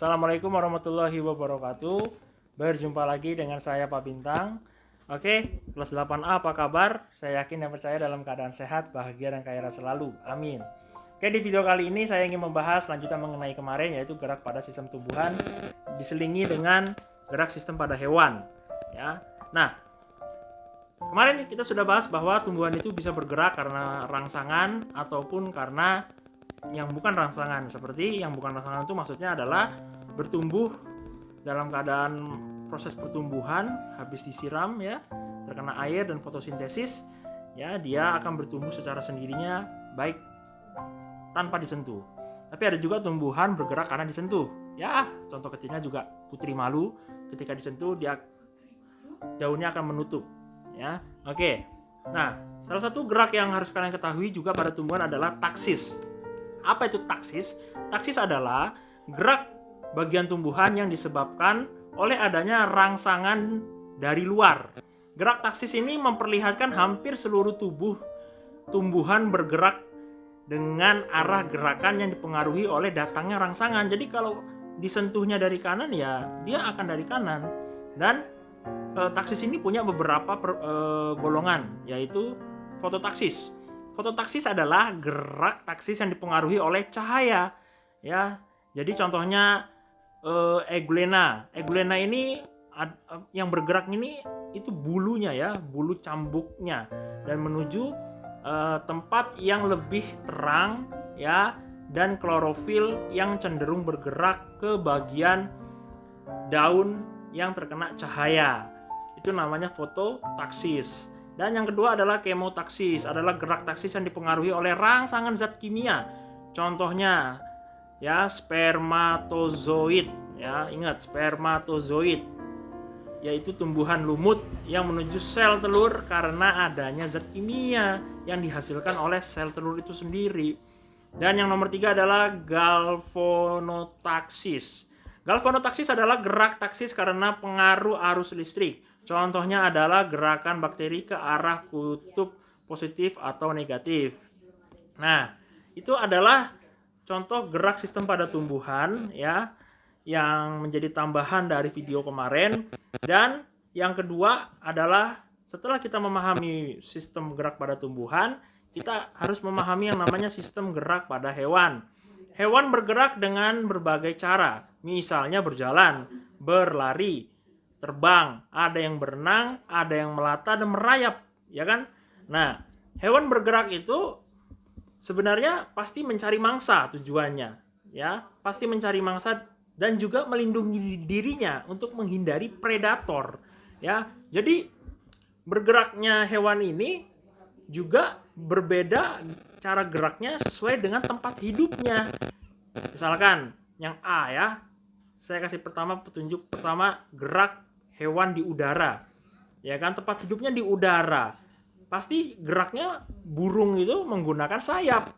Assalamualaikum warahmatullahi wabarakatuh. Berjumpa lagi dengan saya Pak Bintang. Oke, kelas 8A apa kabar? Saya yakin dan percaya dalam keadaan sehat, bahagia dan kaya raya selalu. Amin. Oke, di video kali ini saya ingin membahas lanjutan mengenai kemarin, yaitu gerak pada sistem tumbuhan diselingi dengan gerak sistem pada hewan. Ya. Nah, kemarin kita sudah bahas bahwa tumbuhan itu bisa bergerak karena rangsangan ataupun karena yang bukan rangsangan. Seperti yang bukan rangsangan itu maksudnya adalah bertumbuh dalam keadaan proses pertumbuhan habis disiram ya, terkena air dan fotosintesis ya, dia akan bertumbuh secara sendirinya baik tanpa disentuh. Tapi ada juga tumbuhan bergerak karena disentuh. Ya, contoh kecilnya juga putri malu, ketika disentuh dia daunnya akan menutup ya. Oke. Nah, salah satu gerak yang harus kalian ketahui juga pada tumbuhan adalah taksis. Apa itu taksis? Taksis adalah gerak bagian tumbuhan yang disebabkan oleh adanya rangsangan dari luar. Gerak taksis ini memperlihatkan hampir seluruh tubuh tumbuhan bergerak dengan arah gerakan yang dipengaruhi oleh datangnya rangsangan. Jadi kalau disentuhnya dari kanan ya dia akan dari kanan. Dan taksis ini punya beberapa golongan, yaitu fototaksis. Fototaksis adalah gerak taksis yang dipengaruhi oleh cahaya ya. Jadi contohnya Eglena. Eglena ini yang bergerak ini itu bulunya ya, bulu cambuknya, dan menuju tempat yang lebih terang ya, dan klorofil yang cenderung bergerak ke bagian daun yang terkena cahaya. Itu namanya fototaksis. Dan yang kedua adalah kemotaksis, adalah gerak taksis yang dipengaruhi oleh rangsangan zat kimia. Contohnya ya spermatozoid ya, ingat spermatozoid, yaitu tumbuhan lumut yang menuju sel telur karena adanya zat kimia yang dihasilkan oleh sel telur itu sendiri. Dan yang nomor 3 adalah galvanotaksis. Galvanotaksis adalah gerak taksis karena pengaruh arus listrik. Contohnya adalah gerakan bakteri ke arah kutub positif atau negatif. Nah, itu adalah contoh gerak sistem pada tumbuhan ya, yang menjadi tambahan dari video kemarin. Dan yang kedua adalah setelah kita memahami sistem gerak pada tumbuhan, kita harus memahami yang namanya sistem gerak pada hewan. Hewan bergerak dengan berbagai cara, misalnya berjalan, berlari, terbang, ada yang berenang, ada yang melata dan merayap, ya kan? Nah, hewan bergerak itu sebenarnya pasti mencari mangsa tujuannya, ya, pasti mencari mangsa dan juga melindungi dirinya untuk menghindari predator, ya. Jadi bergeraknya hewan ini juga berbeda cara geraknya sesuai dengan tempat hidupnya. Misalkan yang A ya, saya kasih petunjuk pertama, gerak hewan di udara, ya kan, tempat hidupnya di udara, pasti geraknya burung itu menggunakan sayap,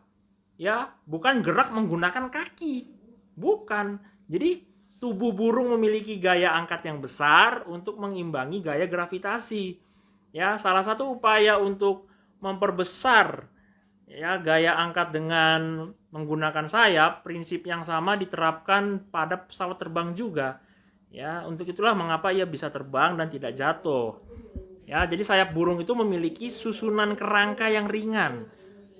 ya, bukan gerak menggunakan kaki, bukan. Jadi tubuh burung memiliki gaya angkat yang besar untuk mengimbangi gaya gravitasi, ya. Salah satu upaya untuk memperbesar ya gaya angkat dengan menggunakan sayap, prinsip yang sama diterapkan pada pesawat terbang juga. Ya, untuk itulah mengapa ia bisa terbang dan tidak jatuh. Ya, jadi sayap burung itu memiliki susunan kerangka yang ringan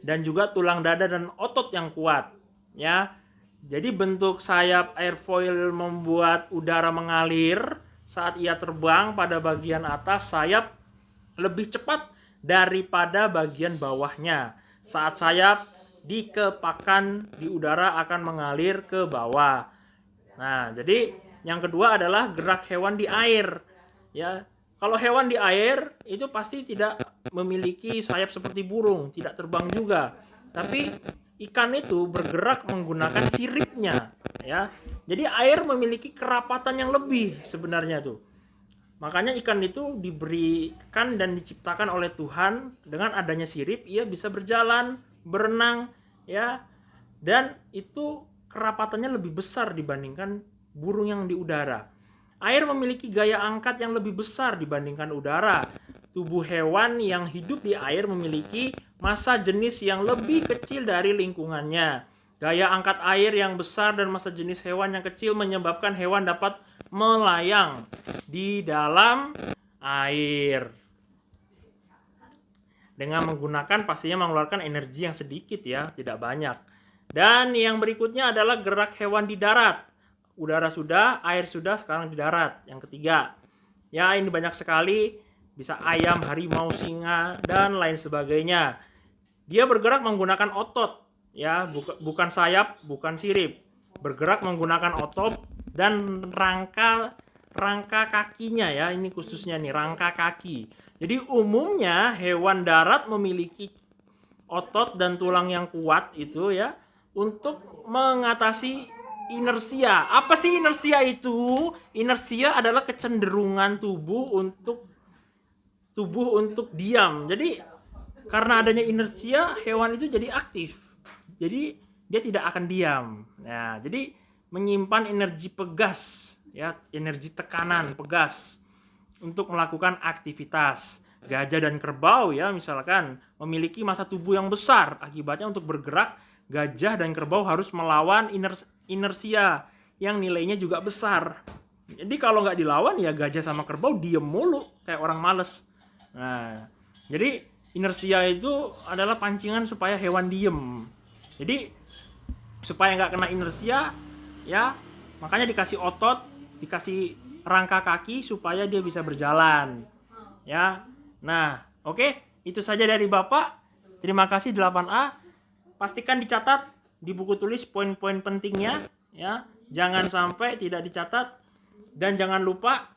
dan juga tulang dada dan otot yang kuat. Ya, jadi bentuk sayap airfoil membuat udara mengalir saat ia terbang. Pada bagian atas sayap lebih cepat daripada bagian bawahnya. Saat sayap dikepakkan di udara akan mengalir ke bawah. Nah, jadi yang kedua adalah gerak hewan di air. Ya, kalau hewan di air itu pasti tidak memiliki sayap seperti burung, tidak terbang juga. Tapi ikan itu bergerak menggunakan siripnya, ya. Jadi air memiliki kerapatan yang lebih sebenarnya tuh. Makanya ikan itu diberikan dan diciptakan oleh Tuhan dengan adanya sirip, ia bisa berjalan, berenang, ya. Dan itu kerapatannya lebih besar dibandingkan burung yang di udara. Air memiliki gaya angkat yang lebih besar dibandingkan udara. Tubuh hewan yang hidup di air memiliki massa jenis yang lebih kecil dari lingkungannya. Gaya angkat air yang besar dan massa jenis hewan yang kecil menyebabkan hewan dapat melayang di dalam air. Dengan menggunakan pastinya mengeluarkan energi yang sedikit ya, tidak banyak. Dan yang berikutnya adalah gerak hewan di darat. Udara sudah, air sudah, sekarang di darat. Yang ketiga. Ya, ini banyak sekali, bisa ayam, harimau, singa, dan lain sebagainya. Dia bergerak menggunakan otot, ya, bukan sayap, bukan sirip. Bergerak menggunakan otot dan rangka kakinya ya, ini khususnya nih rangka kaki. Jadi umumnya hewan darat memiliki otot dan tulang yang kuat itu ya untuk mengatasi inersia. Apa sih inersia itu? Inersia adalah kecenderungan tubuh untuk diam. Jadi karena adanya inersia, hewan itu jadi aktif. Jadi dia tidak akan diam. Nah, jadi menyimpan energi pegas, ya, energi tekanan pegas untuk melakukan aktivitas. Gajah dan kerbau ya misalkan memiliki massa tubuh yang besar. Akibatnya untuk bergerak, gajah dan kerbau harus melawan inersia yang nilainya juga besar. Jadi kalau nggak dilawan ya gajah sama kerbau diem mulu kayak orang males. Nah, jadi inersia itu adalah pancingan supaya hewan diem. Jadi supaya nggak kena inersia ya makanya dikasih otot, dikasih rangka kaki supaya dia bisa berjalan ya. Nah, oke, itu saja dari Bapak. Terima kasih 8A. Pastikan dicatat di buku tulis poin-poin pentingnya ya. Jangan sampai tidak dicatat dan jangan lupa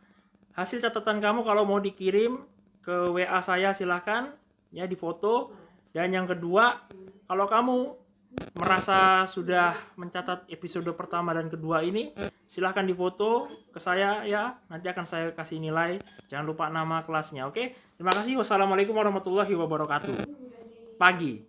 hasil catatan kamu kalau mau dikirim ke WA saya silahkan ya, di foto. Dan yang kedua, kalau kamu merasa sudah mencatat episode pertama dan kedua ini, silahkan difoto ke saya ya, nanti akan saya kasih nilai. Jangan lupa nama kelasnya. Oke, terima kasih. Wassalamualaikum warahmatullahi wabarakatuh. Pagi.